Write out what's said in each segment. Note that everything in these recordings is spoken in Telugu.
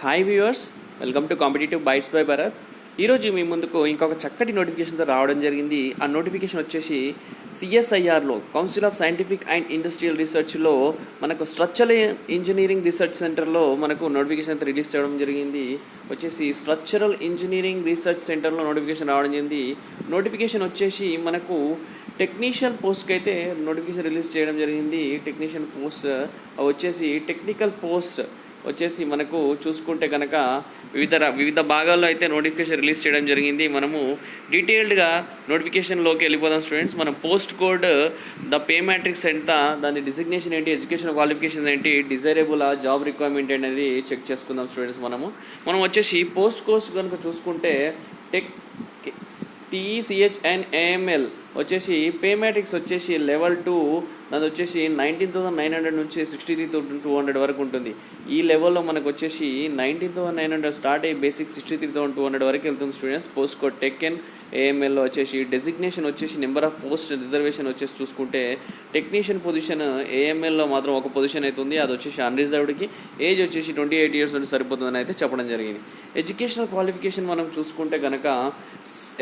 Hi viewers, welcome to competitive bytes by Bharat. ఈరోజు మీ ముందుకు ఇంకొక చక్కటి నోటిఫికేషన్తో రావడం జరిగింది. ఆ నోటిఫికేషన్ వచ్చేసి సిఎస్ఐఆర్లో council of scientific and industrial రీసెర్చ్లో మనకు స్ట్రక్చరల్ ఇంజనీరింగ్ రీసెర్చ్ సెంటర్లో మనకు నోటిఫికేషన్ అయితే రిలీజ్ చేయడం జరిగింది. వచ్చేసి స్ట్రక్చరల్ ఇంజనీరింగ్ రీసెర్చ్ సెంటర్లో నోటిఫికేషన్ రావడం జరిగింది. నోటిఫికేషన్ వచ్చేసి మనకు టెక్నీషియన్ పోస్ట్కి అయితే నోటిఫికేషన్ రిలీజ్ చేయడం జరిగింది. టెక్నీషియన్ పోస్ట్ వచ్చేసి టెక్నికల్ పోస్ట్ వచ్చేసి మనకు చూసుకుంటే కనుక వివిధ భాగాల్లో అయితే నోటిఫికేషన్ రిలీజ్ చేయడం జరిగింది. మనము డీటెయిల్డ్గా నోటిఫికేషన్లోకి వెళ్ళిపోదాం స్టూడెంట్స్. మనం post code, the pay matrix ఎంత, దాని డిజిగ్నేషన్ ఏంటి, ఎడ్యుకేషన్ క్వాలిఫికేషన్ ఏంటి, డిజైరబుల్ జాబ్ రిక్వైర్మెంట్ అనేది చెక్ చేసుకుందాం స్టూడెంట్స్. మనం వచ్చేసి పోస్ట్ కోర్స్ కనుక చూసుకుంటే టెక్ TCHNAML వచ్చేసి పే మ్యాట్రిక్స్ వచ్చేసి లెవెల్ 2, అది వచ్చేసి 19,900 నుంచి 63,200 వరకు ఉంటుంది. ఈ లెవెల్లో మనకు వచ్చేసి 19,900 స్టార్ట్ అయ్యి బేసిక్ 63,200 వరకు వెళ్తుంది స్టూడెంట్స్. పోస్ట్ కోడ్ టెక్ఎన్ ఏఎంఎల్లో వచ్చేసి డెసిగ్నేషన్ వచ్చేసి నెంబర్ ఆఫ్ పోస్ట్ రిజర్వేషన్ వచ్చేసి చూసుకుంటే టెక్నీషియన్ పొజిషన్ ఏఎంఎల్లో మాత్రం ఒక పొజిషన్ అవుతుంది. అది వచ్చేసి అన్రిజర్వ్డ్కి, ఏజ్ వచ్చేసి 28 ఇయర్స్ నుండి సరిపోతుందని అయితే చెప్పడం జరిగింది. ఎడ్యుకేషనల్ క్వాలిఫికేషన్ మనం చూసుకుంటే కనుక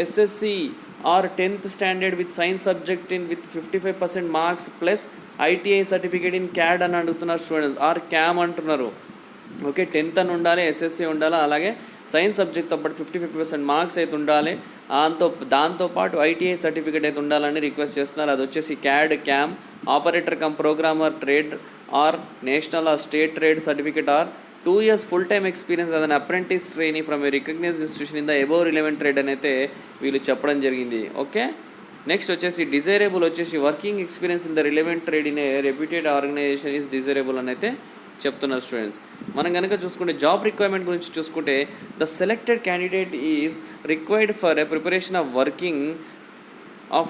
SSC or 10th standard with science subject in with 55% marks plus ITI certificate in CAD అని అడుగుతున్నారు స్టూడెంట్స్, ఆర్ క్యామ్ అంటున్నారు. ఓకే, 10th అని ఉండాలి, SSC ఉండాలి, అలాగే సైన్స్ సబ్జెక్ట్తో పాటు 55% మార్క్స్ అయితే ఉండాలి. దాంతోపాటు ITI సర్టిఫికేట్ అయితే ఉండాలని రిక్వెస్ట్ చేస్తున్నారు. అది వచ్చేసి CAD, cam, operator come programmer, trade or national or state trade certificate or 2 years full-time experience as an apprentice trainee from a recognized institution in the above relevant trade అని అయితే వీళ్ళు చెప్పడం జరిగింది. ఓకే, నెక్స్ట్ వచ్చేసి డిజైరబుల్ వచ్చేసి working experience in the relevant trade in a reputed organisation is desirable అని అయితే చెప్తున్నారు స్టూడెంట్స్. మనం కనుక చూసుకుంటే జాబ్ రిక్వైర్మెంట్ గురించి చూసుకుంటే the selected candidate is required for a preparation of working of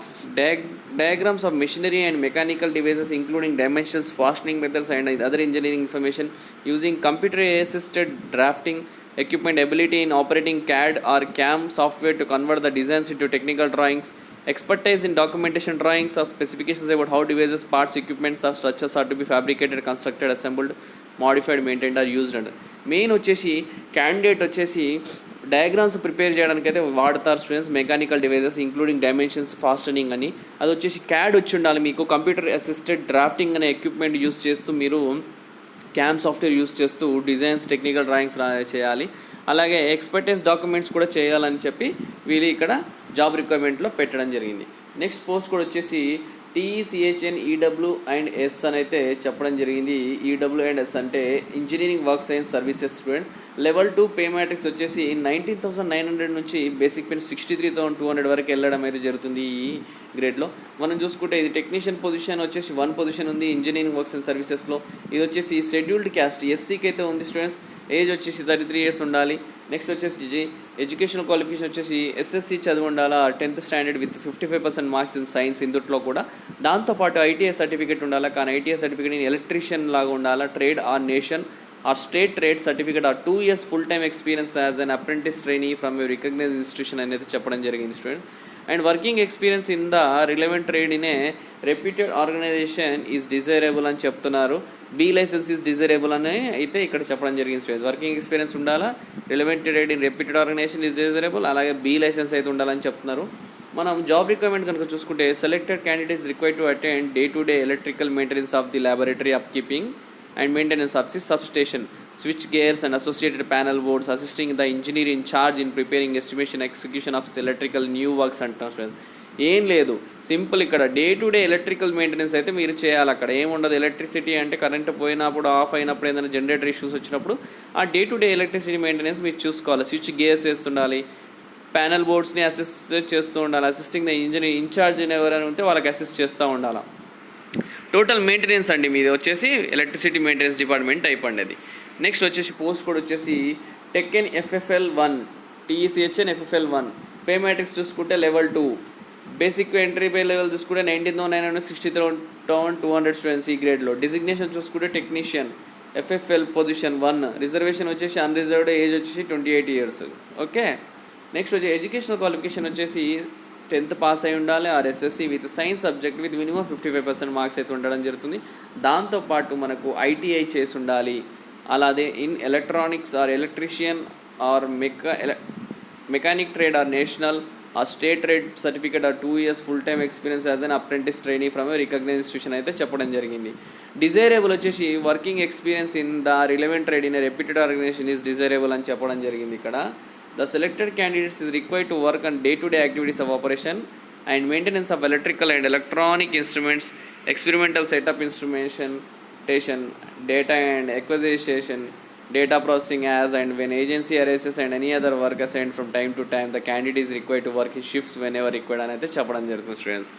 diagrams of machinery and mechanical devices including dimensions, fastening methods and other engineering information using computer assisted drafting equipment, ability in operating CAD or CAM software to convert the designs into technical drawings, expertise in documentation drawings or specifications about how devices, parts, equipments or structures are to be fabricated, constructed, assembled, modified, maintained or used. And main వచ్చేసి క్యాండిడేట్ వచ్చేసి డయాగ్రామ్స్ ప్రిపేర్ చేయడానికి అయితే వాడతారు students. Mechanical devices including dimensions, fastening అని, అది వచ్చేసి CAD వచ్చి ఉండాలి మీకు. కంప్యూటర్ అసిస్టెడ్ డ్రాఫ్టింగ్ అనే ఎక్విప్మెంట్ యూస్ చేస్తూ మీరు క్యామ్ సాఫ్ట్వేర్ యూస్ చేస్తూ డిజైన్స్, టెక్నికల్ డ్రాయింగ్స్ చేయాలి. అలాగే ఎక్స్పర్టైజ్ డాక్యుమెంట్స్ కూడా చేయాలని చెప్పి వీళ్ళు ఇక్కడ జాబ్ రిక్వైర్మెంట్లో పెట్టడం జరిగింది. నెక్స్ట్ పోస్ట్ కూడా వచ్చేసి TCHNEW&S అని అయితే చెప్పడం జరిగింది. EW&S అంటే engineering works and services students. Level 2 pay matrix వచ్చేసి 19,900 నుంచి బేసిక్ పెన్ 63,200 వరకు వెళ్ళడం అయితే జరుగుతుంది ఈ గ్రేడ్లో. మనం చూసుకుంటే ఇది టెక్నీషియన్ పొజిషన్ వచ్చేసి 1 పొజిషన్ ఉంది ఇంజనీరింగ్ వర్క్స్ అండ్ సర్వీసెస్లో. ఇది వచ్చేసి షెడ్యూల్డ్ క్యాస్ట్ SCకి అయితే ఉంది స్టూడెంట్స్. ఏజ్ వచ్చేసి 33 ఇయర్స్ ఉండాలి. నెక్స్ట్ వచ్చేసి ఎడ్యుకేషనల్ క్వాలిఫికేషన్ వచ్చేసి SSC చదివి ఉండాలా, 10th standard with 55% marks in science ఇందుట్లో కూడా. దాంతోపాటు ITI సర్టిఫికేట్ ఉండాలా, కానీ ITI సర్టిఫికేట్ ఎలక్ట్రీషియన్ లాగా ఉండాలా, trade or nation or state trade certificate or 2 years full-time experience as an apprentice trainee from a recognized institution అనేది చెప్పడం జరిగింది student. And working experience in the relevant trade in a reputed organisation is desirable అని చెప్తున్నారు. B లైసెన్స్ ఈజ్ డిజైరబుల్ అని అయితే ఇక్కడ చెప్పడం జరిగింది స్టూడెంట్స్. వర్కింగ్ ఎక్స్పీరియన్స్ ఉండాలా, relevant trade in reputed organisation is desirable, అలాగే B లైసెన్స్ అయితే ఉండాలని చెప్తున్నారు. మనం జాబ్ రిక్వైర్మెంట్ కనుక చూసుకుంటే selected candidates required to attend day to day electrical maintenance of the laboratory up keeping and maintenance of the substation, switch gears and associated panel boards, assisting the engineer in charge in preparing estimation execution of electrical new works అంటారు. ఏం లేదు, సింపుల్ ఇక్కడ day to day electrical maintenance అయితే మీరు చేయాలి. అక్కడ ఏముండదు. ఎలక్ట్రిసిటీ అంటే కరెంట్ పోయినప్పుడు, ఆఫ్ అయినప్పుడు, ఏదైనా జనరేటర్ ఇష్యూస్ వచ్చినప్పుడు ఆ day to day electricity maintenance మీరు చూసుకోవాలి. స్విచ్ గేర్స్ వేస్తుండాలి, ప్యానల్ బోర్డ్స్ని అసిస్ట్ చేస్తూ ఉండాలి. అసిస్టింగ్ ద ఇంజనీర్ ఇన్ఛార్జ్ ఎవరైనా ఉంటే వాళ్ళకి అసిస్ట్ చేస్తూ ఉండాలి. టోటల్ మెయింటెనెన్స్ అండి మీది వచ్చేసి ఎలక్ట్రిసిటీ మెయింటెనెన్స్ డిపార్ట్మెంట్ టైప్ అండి అది. నెక్స్ట్ వచ్చేసి పోస్ట్ కోడ్ వచ్చేసి tech N FFL1, TCHN FFL1. Pay matrix చూసుకుంటే level 2, basic entry pay level చూసుకుంటే 19,900 63,200 స్టూడెంట్స్ ఈ గ్రేడ్లో. డిజిగ్నేషన్ చూసుకుంటే టెక్నీషియన్ FFL పొజిషన్ 1. రిజర్వేషన్ వచ్చేసి అన్రిజర్వ్డ్, ఏజ్ వచ్చేసి 28 ఇయర్స్. ఓకే, నెక్స్ట్ వచ్చి ఎడ్యుకేషనల్ క్వాలిఫికేషన్ వచ్చేసి 10th పాస్ అయి ఉండాలి, or SSC with science subject with minimum 55% marks అయితే ఉండడం జరుగుతుంది. దాంతోపాటు మనకు ITI చేసి ఉండాలి, అలాగే in electronics or electrician or mechanic trade or national or state trade certificate or 2 years full time experience as an apprentice trainee from a recognised institution అయితే చెప్పడం జరిగింది. డిజైరబుల్ వచ్చేసి working experience in the relevant trade in a reputed organisation is desirable అని చెప్పడం జరిగింది. ఇక్కడ the selected candidates is required to work on day-to-day activities of operation and maintenance of electrical and electronic instruments, experimental setup instrumentation, data and acquisition, data processing as and when agency arises and any other work assigned from time to time. The candidate is required to work in shifts whenever required అని అయితే చెప్పడం జరుగుతుంది స్టూడెంట్స్.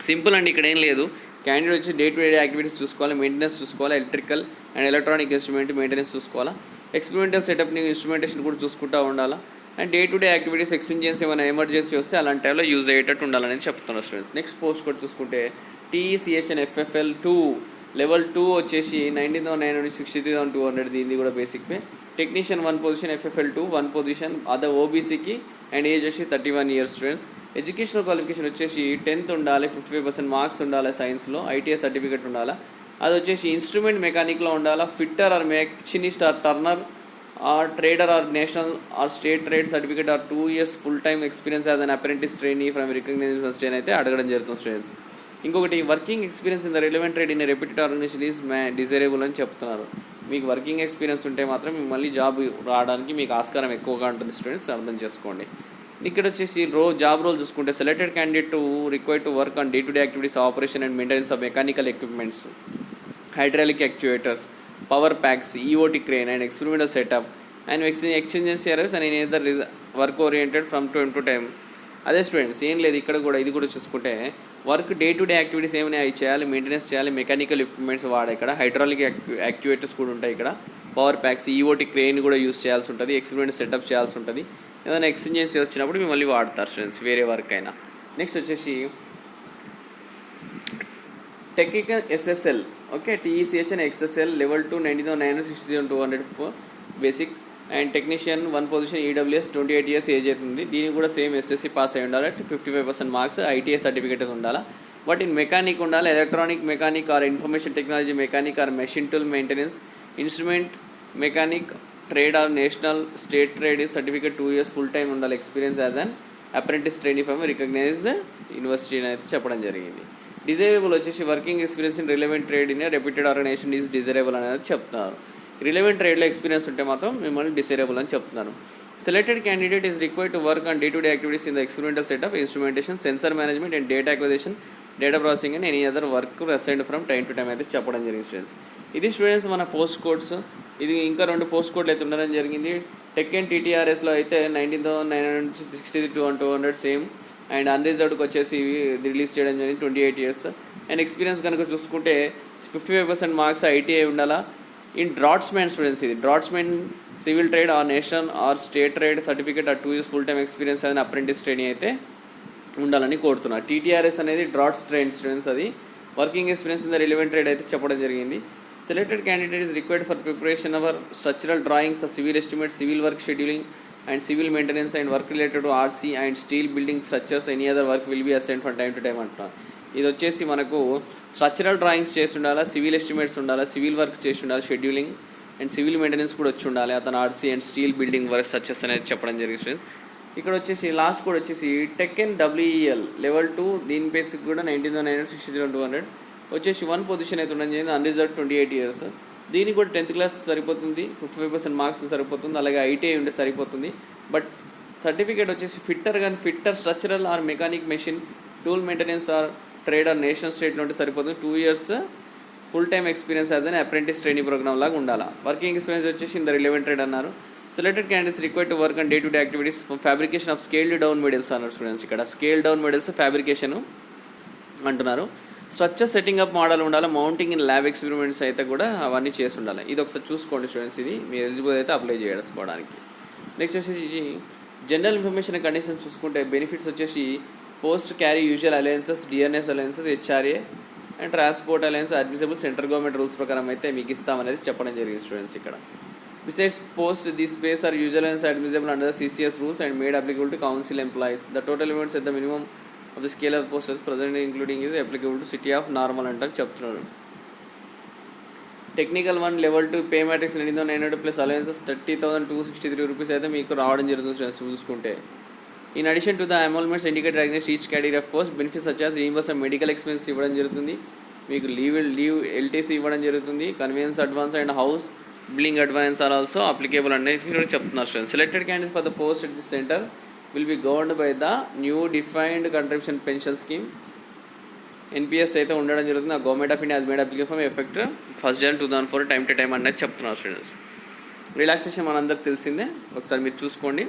సింపుల్ అండి, ఇక్కడ ఏం లేదు. క్యాండిడేట్ వచ్చి డే టు డే యాక్టివిటీస్ చూసుకోవాలి, మెయింటెనెన్స్ చూసుకోవాలి, electrical and electronic instrument maintenance చూసుకోవాలా, ఎక్స్పెరిమెంటల్ సెటప్ని ఇన్స్ట్రుమెంటేషన్ కూడా చూసుకుంటూ ఉండాలా, and day to day activities exigencies ఏమైనా ఎమర్జెన్సీ వస్తే అలాంటి టైంలో యూజ్ అయ్యేటట్టు ఉండాలని చెప్తున్నారు స్టూడెంట్స్. నెక్స్ట్ పోస్ట్ కోడ్ చూసుకుంటే TECHN FFL 2 లెవెల్ 2 వచ్చేసి 19,963,200. దీన్ని కూడా basic pay. Technician 1 position, FFL 2 1 position, other ఓబీసీకి, అండ్ ఏజ్ వచ్చి 31 years స్టూడెంట్స్. ఎడ్యుకేషనల్ క్వాలిఫికేషన్ వచ్చేసి 10th ఉండాలి, 55% మార్క్స్ ఉండాలి, సైన్స్లో ITI సర్టిఫికేట్ ఉండాలి. అది వచ్చేసి ఇన్స్ట్రుమెంట్ మెకానిక్లో ఉండాలా, fitter or machinist or turner or trader or national or state trade certificate or 2 years full time experience as an apprentice trainee from recognized university అని అయితే అడగడం జరుగుతుంది స్టూడెంట్స్. ఇంకొకటి working experience in the relevant trade in reputed organisation is desirable అని చెప్తున్నారు. మీకు వర్కింగ్ ఎక్స్పీరియన్స్ ఉంటే మాత్రం మళ్ళీ జాబ్ రావడానికి మీకు ఆస్కారం ఎక్కువగా ఉంటుంది స్టూడెంట్స్, అర్థం చేసుకోండి. ఇక్కడ వచ్చేసి జాబ్ రోల్ చూసుకుంటే selected candidate to required to work on day to day activities operation and maintenance of mechanical equipments, hydraulic actuators, power packs, EOT crane and experimental setup and exigency errors and in either work oriented from time to time. అదే స్టూడెంట్స్ ఏం లేదు, ఇక్కడ కూడా ఇది కూడా చూసుకుంటే work day to day activities ఏమైనా అవి చేయాలి, మెయింటెనెన్స్ చేయాలి, మెకానికల్ ఎక్విప్మెంట్స్ వాడే ఇక్కడ హైడ్రాలిక్ యాక్చుయేటర్స్ కూడా ఉంటాయి, ఇక్కడ పవర్ ప్యాక్స్, EOT crane కూడా యూస్ చేయాల్సి ఉంటుంది, ఎక్స్పెరిమెంట్ సెటప్ చేయాల్సి ఉంటుంది. ఏదైనా ఎక్స్టెన్జెన్సీ వచ్చినప్పుడు మేము మళ్ళీ వాడతారు స్టూడెంట్స్ వేరే వర్క్ అయినా. నెక్స్ట్ వచ్చేసి technical SSL, okay, TECHN XSL level 2 19,963,200 basic, and technician 1 position, EWS 28 years age అవుతుంది. దీనికి కూడా సేమ్ SSC పాస్ అయి ఉండాలి, 55% మార్క్స్, ITI సర్టిఫికేట్ ఉండాలి. బట్ ఇన్ మెకానిక్ ఉండాలి, electronic mechanic or information technology mechanic or machine tool maintenance, instrument mechanic, trade or national state trade certificate 2 years full time ఉండాలి, experience as an apprentice trainee from recognized university అయితే చెప్పడం జరిగింది. డిజైరబుల్ వచ్చేసి working experience in relevant trade in reputed organisation is desirable అనేది చెప్తున్నారు. రిలవెంట్ ట్రేడ్లో ఎక్స్పీరియన్స్ ఉంటే మాత్రం మిమ్మల్ని డిజైరబుల్ అని చెప్తున్నారు. Selected candidate is required to work on day to day activities in the experimental setup, instrumentation, sensor management and data acquisition, data processing and any other work assigned from time to time అయితే చెప్పడం జరిగింది స్టూడెంట్స్. ఇది స్టూడెంట్స్ మన పోస్ట్ కోడ్స్. ఇది ఇంకా 2 పోస్ట్ కోడ్లు అయితే ఉండడం జరిగింది. టెక్ అండ్ TTRSలో అయితే 19,963,200 సేమ్, అండ్ అన్రిజర్వ్డ్కి వచ్చేసి రిలీజ్ చేయడం జరిగింది 28 years. అండ్ ఎక్స్పీరియన్స్ కనుక చూసుకుంటే 55% మార్క్స్ ITI ఉండాలా. ఇన్ డ్రాట్స్మెన్ స్టూడెంట్స్, ఇది draughtsmen civil trade or national or state trade certificate or 2 years full time experience అనేది అప్రెంటిస్ ట్రైనింగ్ అయితే ఉండాలని కోరుతున్నారు. TTRS అనేది డ్రాట్స్ ట్రైన్ స్టూడెంట్స్, అది working experience in the relevant trade అయితే చెప్పడం జరిగింది. Selected candidate is required for preparation our structural drawings, civil estimate, civil work scheduling and civil maintenance and work related to RC and steel building structures, any other work will be assigned from time to time అంటున్నారు. ఇది వచ్చేసి మనకు స్ట్రక్చరల్ డ్రాయింగ్స్ చేసి ఉండాలా, సివిల్ ఎస్టిమేట్స్ ఉండాలా, సివిల్ వర్క్ చేసి ఉండాలి, షెడ్యూలింగ్ అండ్ సివిల్ మెయింటెనెన్స్ కూడా వచ్చి ఉండాలి, అతను RC and steel building work structures అనేది చెప్పడం జరిగింది. ఇక్కడ వచ్చేసి లాస్ట్ కూడా వచ్చేసి టెక్ అండ్ WEL లెవెల్ 2, దీని బేసిక్ కూడా 19,963,200 వచ్చేసి 1 పొజిషన్ అయితే ఉండడం జరిగింది, అన్రిజర్వ్డ్ 28 years. దీనికి కూడా 10th క్లాస్ సరిపోతుంది, 55% మార్క్స్ సరిపోతుంది, అలాగే ITI ఉంటే సరిపోతుంది. బట్ సర్టిఫికేట్ వచ్చేసి fitter structural or mechanic machine tool maintenance or trade or national స్టేట్లో ఉంటే సరిపోతుంది. 2 years full time experience as an apprentice training programme లాగా ఉండాలి. వర్కింగ్ ఎక్స్పీరియన్స్ వచ్చేసి ఇన్ ద రిలవెంట్ ట్రేడ్ అన్నారు. Selected candidates required to work on day to day activities fabrication of scaled down models అన్నారు స్టూడెంట్స్. ఇక్కడ స్కేల్ డౌన్ మెడల్స్ ఫ్యాబ్రికేషన్ అంటున్నారు. స్ట్రక్చర్ సెట్టింగ్ అప్ మోడల్ ఉండాలి, మౌంటింగ్ ఇన్ ల్యాబ్ ఎక్స్పెరిమెంట్స్ అయితే కూడా అవన్నీ చేసి ఉండాలి. ఇది ఒకసారి చూసుకోండి స్టూడెంట్స్, ఇది మీరు ఎలిజిబుల్ అయితే అప్లై చేసుకోవడానికి. నెక్స్ట్ వచ్చేసి జనరల్ ఇన్ఫర్మేషన్ కండిషన్స్ చూసుకుంటే బెనిఫిట్స్ వచ్చేసి post carry usual allowances, DNS allowances, HRA and transport allowance admissible central government rules ప్రకారం అయితే మీకు ఇస్తామనేది చెప్పడం జరిగింది స్టూడెంట్స్. ఇక్కడ besides post the space are usual allowance admissible under CCS rules and made applicable to council employees. The total amounts at the minimum of the scale of posters present including is applicable to city of normal అంటారు చెప్తున్నారు. Technical 1 level 2 pay matrix 900 plus allowances 30,263 rupees అయితే మీకు రావడం జరుగుతుంది ఫ్రెండ్స్ చూసుకుంటే. In addition to the amounts indicated against each category of post benefits such as reimbursement medical expense ఇవ్వడం జరుగుతుంది, మీకు లీవ్ ఎల్టీసీ ఇవ్వడం జరుగుతుంది, conveyance advance and house billing advance are also applicable అనేది కూడా చెప్తున్నారు friends. Selected candidates for the post at the centre will be governed by the new defined contribution pension scheme NPS అయితే ఉండడం జరుగుతుంది. ఆ government of India has made application for effect 1 January 2004 time to time అనేది చెప్తున్నారు స్టూడెంట్స్. రిలాక్సేషన్ మనందరికి తెలిసిందే, ఒకసారి మీరు చూసుకోండి.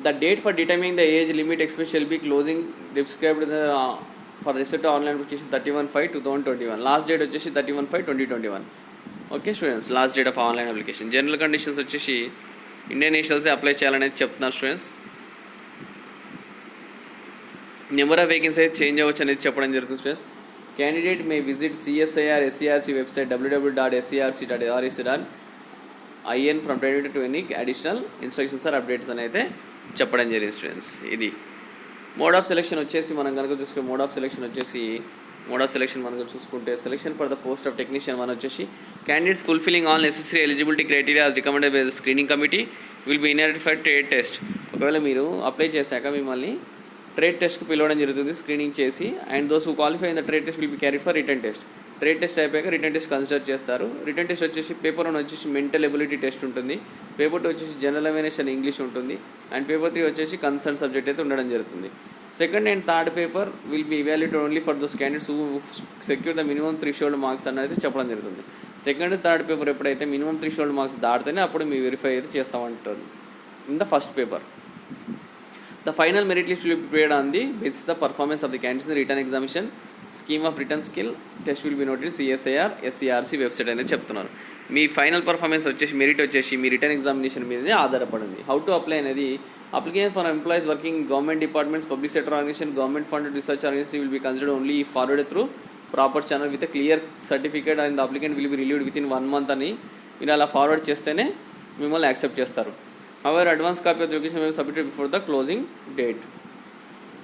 The date for determining the age limit expense shall be closing described for receipt online application 31/5/2021. Last date వచ్చేసి 31/5/2021. Okay students, last date of online application. General conditions వచ్చేసి ఇండియన్ నేషనల్సే అప్లై చేయాలనేది చెప్తున్నారు స్టూడెంట్స్. నెంబర్ ఆఫ్ వేకెన్సీ అయితే చేంజ్ అవ్వచ్చు అనేది చెప్పడం జరుగుతుంది students. Candidate may visit CSIR SCRC website www.scrc.rec.in from 20 to any additional instructions or updates అని అయితే చెప్పడం జరిగింది స్టూడెంట్స్. ఇది మోడ్ ఆఫ్ సెలెక్షన్ వచ్చేసి మనం కనుక చూసుకుంటే మోడ్ ఆఫ్ సెలెక్షన్ మనకు చూసుకుంటే selection for the post of technician one వచ్చేసి candidates fulfilling all necessary eligibility criteria as recommended by the screening committee will be invited for trade test. ఒకవేళ మీరు అప్లై చేశాక మిమ్మల్ని ట్రేడ్ టెస్ట్కి పిలవడం జరుగుతుంది స్క్రీనింగ్ చేసి. And those who qualify in the trade test will be carry for return test. Trade test అయిపోయాక రిటర్న్ టెస్ట్ కన్సిడర్ చేస్తారు. రిటర్న్ టెస్ట్ వచ్చేసి పేపర్ 1 వచ్చేసి మెంటల్ ఎబిలిటీ టెస్ట్ ఉంటుంది, పేపర్ 2 వచ్చేసి జనరల్ అవేర్నెస్ అండ్ ఇంగ్లీష్ ఉంటుంది, అండ్ పేపర్ 3 వచ్చేసి కన్సర్న్ సబ్జెక్ట్ అయితే ఉండడం జరుగుతుంది. Second and third paper will be evaluated only for those candidates who secure the minimum threshold marks అనేది చెప్పడం జరుగుతుంది. సెకండ్ థర్డ్ పేపర్ ఎప్పుడైతే మినిమం థ్రెషోల్డ్ మార్క్స్ దాటితేనే అప్పుడు మీ వెరిఫై అయితే చేస్తామంటారు in the first paper. The final merit list will be prepared on the basis of performance of the candidates in written examination. Scheme of written skill test will be noted in CSIR SCRC website అనేది చెప్తున్నారు. మీ ఫైనల్ పర్ఫార్మెన్స్ వచ్చేసి మెరిట్ వచ్చేసి మీ రిటర్న్ ఎగ్జామినేషన్ మీదనే ఆధారపడింది. హౌ టు అప్లై అనేది application for employees working government departments, public sector organisation, government funded research organisation will be considered only forwarded through proper channel with clear certificate and the applicant will be relieved within 1 month అని మీరు అలా ఫార్వర్డ్ చేస్తేనే మిమ్మల్ని యాక్సెప్ట్ చేస్తారు. However, advance copy of the application will be submitted before the closing date.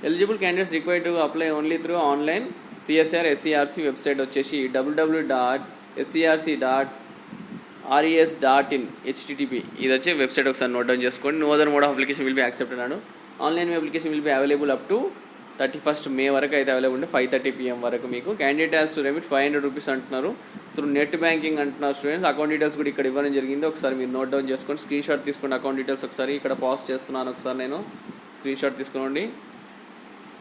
Eligible candidates required to apply only through online CSIR SCRC website వచ్చేసి www.scrc.res.in http ఇది వచ్చే వెబ్సైట్ ఒకసారి నోట్ డౌన్ చేసుకోండి. No other mode of application will be accepted అన్నాడు. Online application will be available up to 31st May వరకు అయితే అవైలబుల్ ఉంటే 5:30 PM వరకు. మీకు candidate has to remit 500 rupees అంటున్నారు, త్రూ నెట్ బ్యాంకింగ్ అంటున్నారు స్టూడెంట్స్. అకౌంట్ డీటెయిల్స్ కూడా ఇక్కడ ఇవ్వడం జరిగింది, ఒకసారి మీరు నోట్ డౌన్ చేసుకోండి. స్క్రీన్ షాట్ తీసుకోండి అకౌంట్ డీటెయిల్స్ ఒకసారి. ఇక్కడ పాస్ చేస్తున్నాను, ఒకసారి నేను స్క్రీన్ షాట్ తీసుకోండి.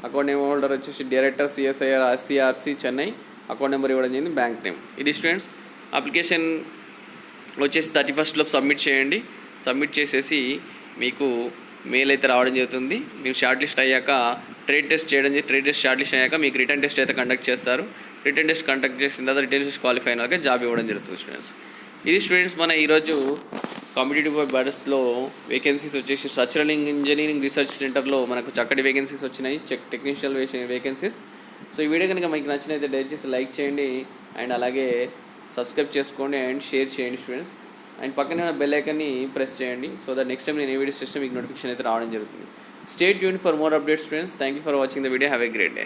అకౌంట్ నేమ్ హోల్డర్ వచ్చేసి director CSIR SCRC Chennai, account number ఇవ్వడం జరిగింది, బ్యాంక్ నేమ్. ఇది స్టూడెంట్స్ అప్లికేషన్ వచ్చేసి 31st లోపు సబ్మిట్ చేయండి. సబ్మిట్ చేసేసి మీకు మెయిల్ అయితే రావడం జరుగుతుంది. మీరు షార్ట్ లిస్ట్ అయ్యాక ట్రేడ్ టెస్ట్ షార్ట్ లిస్ట్ అయ్యాక మీకు రిటర్న్ టెస్ట్ అయితే కండక్ట్ చేస్తారు. రిటర్న్ టెస్ట్ కండక్ట్ చేసిన తర్వాత రిటర్న్ టెస్ట్ క్వాలిఫై అయినాక జాబ్ ఇవ్వడం జరుగుతుంది స్టూడెంట్స్. ఇది స్టూడెంట్స్ మన ఈరోజు కాంపిటేటివ్ బ్యాటర్స్లో వేకెన్సీస్ వచ్చేసి స్ట్రక్చరల్ ఇంజనీరింగ్ రీసెర్చ్ సెంటర్లో మనకు చక్కటి వేకెన్సీస్ వచ్చినాయి, టెక్నీషియల్ వేకెన్సీస్. సో ఈ వీడియో కనుక మీకు నచ్చినైతే దయచేసి లైక్ చేయండి అండ్ అలాగే సబ్స్క్రైబ్ చేసుకోండి అండ్ షేర్ చేయండి స్టూడెంట్స్. అండ్ పక్కనే ఉన్న బెల్ ఐకాన్ని ప్రెస్ చేయండి సో దట్ నెక్స్ట్ టైం నేను ఏ వీడియోస్ చేసినా మీకు నోటిఫికేషన్ అయితే రావడం జరుగుతుంది. Stay tuned for more updates friends. Thank you for watching the video. Have a great day.